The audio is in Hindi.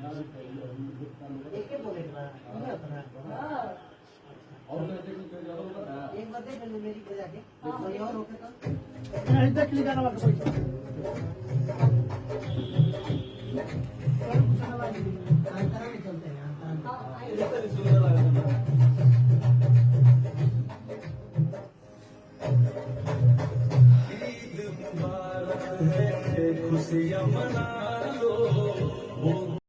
एक ही बोले ना एक बार देख ले मेरी बजा के कोई और होके तो देख ली गाना वाला पैसा अंतरा में चलते हैं अंतरा में सुंदर लगा ईद मुबारक है खुशियां मना लो